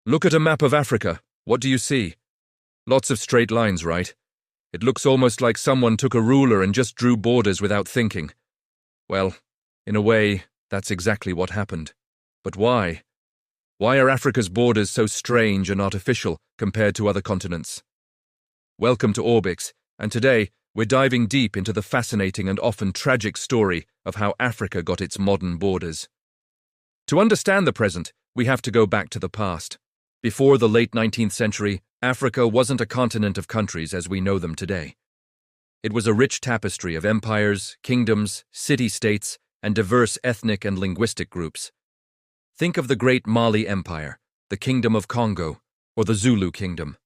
Look at a map of Africa. What do you see? Lots of straight lines, right? It looks almost like someone took a ruler and just drew borders without thinking. Well, in a way, that's exactly what happened. But why? Why are Africa's borders so strange and artificial compared to other continents? Welcome to ORBIX, and today we're diving deep into the fascinating and often tragic story of how Africa got its modern borders. To understand the present, we have to go back to the past. Before the late 19th century, Africa wasn't a continent of countries as we know them today. It was a rich tapestry of empires, kingdoms, city-states, and diverse ethnic and linguistic groups. Think of the Great Mali Empire, the Kingdom of Congo, or the Zulu Kingdom.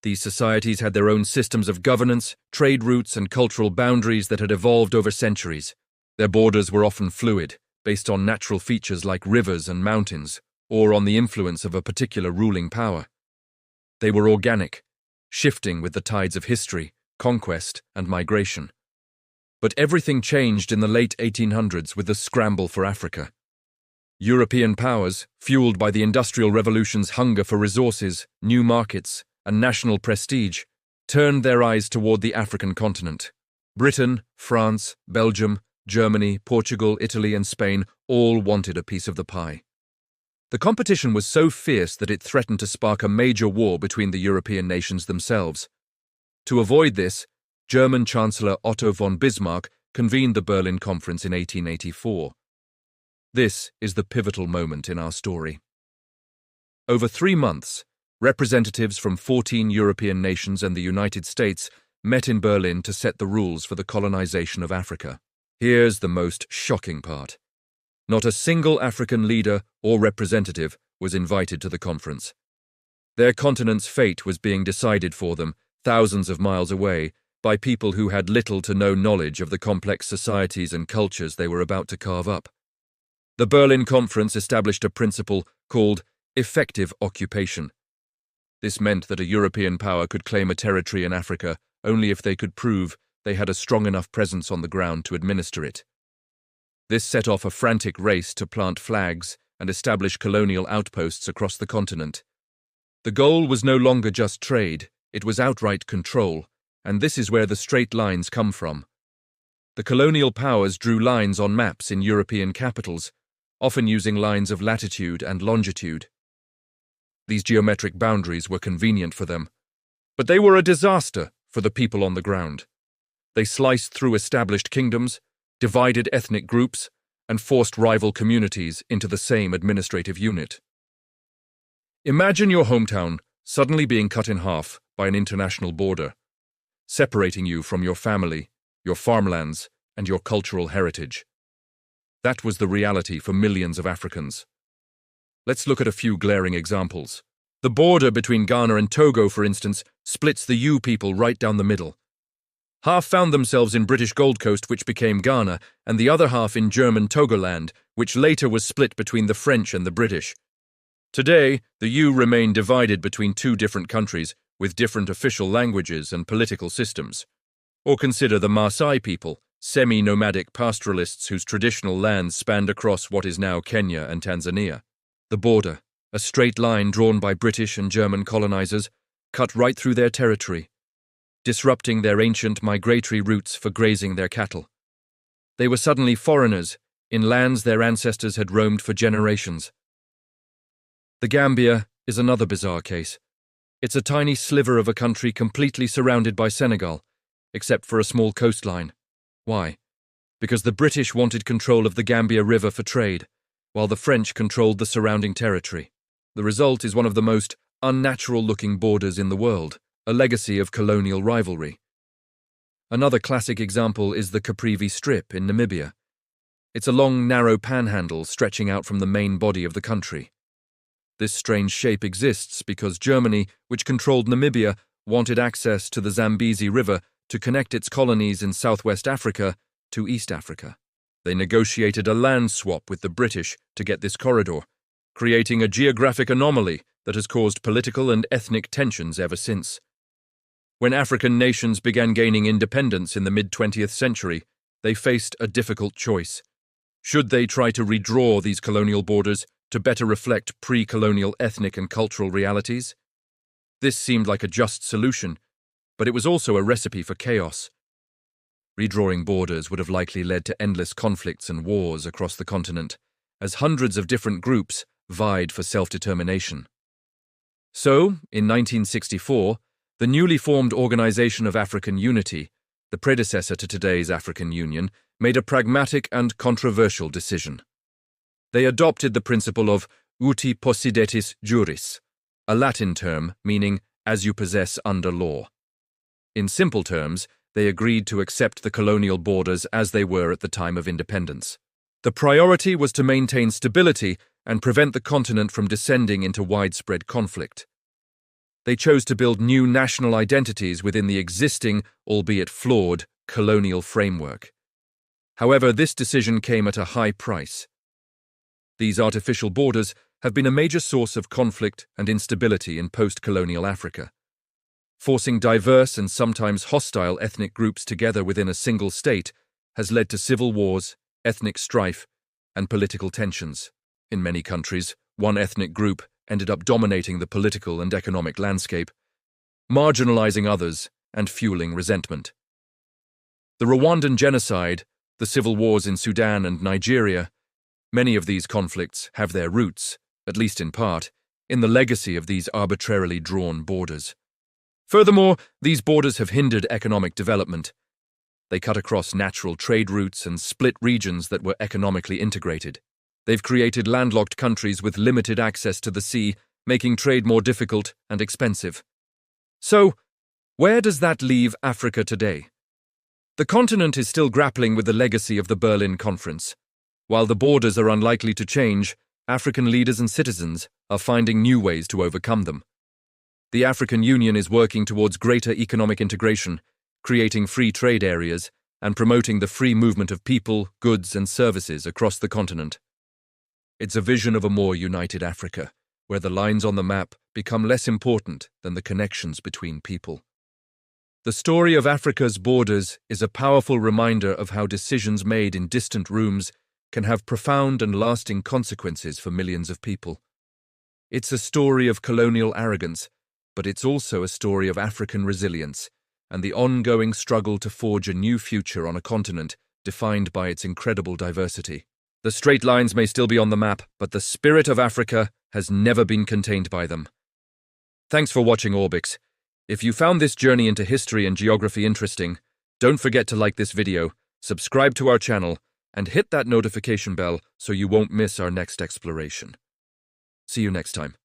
These societies had their own systems of governance, trade routes, and cultural boundaries that had evolved over centuries. Their borders were often fluid, based on natural features like rivers and mountains, or on the influence of a particular ruling power. They were organic, shifting with the tides of history, conquest, and migration. But everything changed in the late 1800s with the scramble for Africa. European powers, fueled by the Industrial Revolution's hunger for resources, new markets, and national prestige, turned their eyes toward the African continent. Britain, France, Belgium, Germany, Portugal, Italy, and Spain all wanted a piece of the pie. The competition was so fierce that it threatened to spark a major war between the European nations themselves. To avoid this, German Chancellor Otto von Bismarck convened the Berlin Conference in 1884. This is the pivotal moment in our story. Over 3 months, representatives from 14 European nations and the United States met in Berlin to set the rules for the colonization of Africa. Here's the most shocking part. Not a single African leader or representative was invited to the conference. Their continent's fate was being decided for them, thousands of miles away, by people who had little to no knowledge of the complex societies and cultures they were about to carve up. The Berlin Conference established a principle called effective occupation. This meant that a European power could claim a territory in Africa only if they could prove they had a strong enough presence on the ground to administer it. This set off a frantic race to plant flags and establish colonial outposts across the continent. The goal was no longer just trade, it was outright control, and this is where the straight lines come from. The colonial powers drew lines on maps in European capitals, often using lines of latitude and longitude. These geometric boundaries were convenient for them, but they were a disaster for the people on the ground. They sliced through established kingdoms, divided ethnic groups, and forced rival communities into the same administrative unit. Imagine your hometown suddenly being cut in half by an international border, separating you from your family, your farmlands, and your cultural heritage. That was the reality for millions of Africans. Let's look at a few glaring examples. The border between Ghana and Togo, for instance, splits the Yu people right down the middle. Half found themselves in British Gold Coast, which became Ghana, and the other half in German Togoland, which later was split between the French and the British. Today, the Yu remain divided between two different countries with different official languages and political systems. Or consider the Maasai people, semi-nomadic pastoralists whose traditional lands spanned across what is now Kenya and Tanzania. The border, a straight line drawn by British and German colonizers, cut right through their territory, disrupting their ancient migratory routes for grazing their cattle. They were suddenly foreigners in lands their ancestors had roamed for generations. The Gambia is another bizarre case. It's a tiny sliver of a country completely surrounded by Senegal, except for a small coastline. Why? Because the British wanted control of the Gambia River for trade, while the French controlled the surrounding territory. The result is one of the most unnatural-looking borders in the world, a legacy of colonial rivalry. Another classic example is the Caprivi Strip in Namibia. It's a long, narrow panhandle stretching out from the main body of the country. This strange shape exists because Germany, which controlled Namibia, wanted access to the Zambezi River to connect its colonies in southwest Africa to East Africa. They negotiated a land swap with the British to get this corridor, creating a geographic anomaly that has caused political and ethnic tensions ever since. When African nations began gaining independence in the mid-20th century, they faced a difficult choice. Should they try to redraw these colonial borders, to better reflect pre-colonial ethnic and cultural realities. This seemed like a just solution, but it was also a recipe for chaos. Redrawing borders would have likely led to endless conflicts and wars across the continent, as hundreds of different groups vied for self-determination. So, in 1964, the newly formed Organization of African Unity, the predecessor to today's African Union, made a pragmatic and controversial decision. They adopted the principle of uti possidetis juris, a Latin term meaning as you possess under law. In simple terms, they agreed to accept the colonial borders as they were at the time of independence. The priority was to maintain stability and prevent the continent from descending into widespread conflict. They chose to build new national identities within the existing, albeit flawed, colonial framework. However, this decision came at a high price. These artificial borders have been a major source of conflict and instability in post-colonial Africa. Forcing diverse and sometimes hostile ethnic groups together within a single state has led to civil wars, ethnic strife, and political tensions. In many countries, one ethnic group ended up dominating the political and economic landscape, marginalizing others and fueling resentment. The Rwandan genocide, the civil wars in Sudan and Nigeria, many of these conflicts have their roots, at least in part, in the legacy of these arbitrarily drawn borders. Furthermore, these borders have hindered economic development. They cut across natural trade routes and split regions that were economically integrated. They've created landlocked countries with limited access to the sea, making trade more difficult and expensive. So, where does that leave Africa today? The continent is still grappling with the legacy of the Berlin Conference. While the borders are unlikely to change, African leaders and citizens are finding new ways to overcome them. The African Union is working towards greater economic integration, creating free trade areas, and promoting the free movement of people, goods, and services across the continent. It's a vision of a more united Africa, where the lines on the map become less important than the connections between people. The story of Africa's borders is a powerful reminder of how decisions made in distant rooms can have profound and lasting consequences for millions of people. It's a story of colonial arrogance, but it's also a story of African resilience and the ongoing struggle to forge a new future on a continent defined by its incredible diversity. The straight lines may still be on the map, but the spirit of Africa has never been contained by them. Thanks for watching ORBIX. If you found this journey into history and geography interesting, don't forget to like this video, subscribe to our channel, and hit that notification bell so you won't miss our next exploration. See you next time.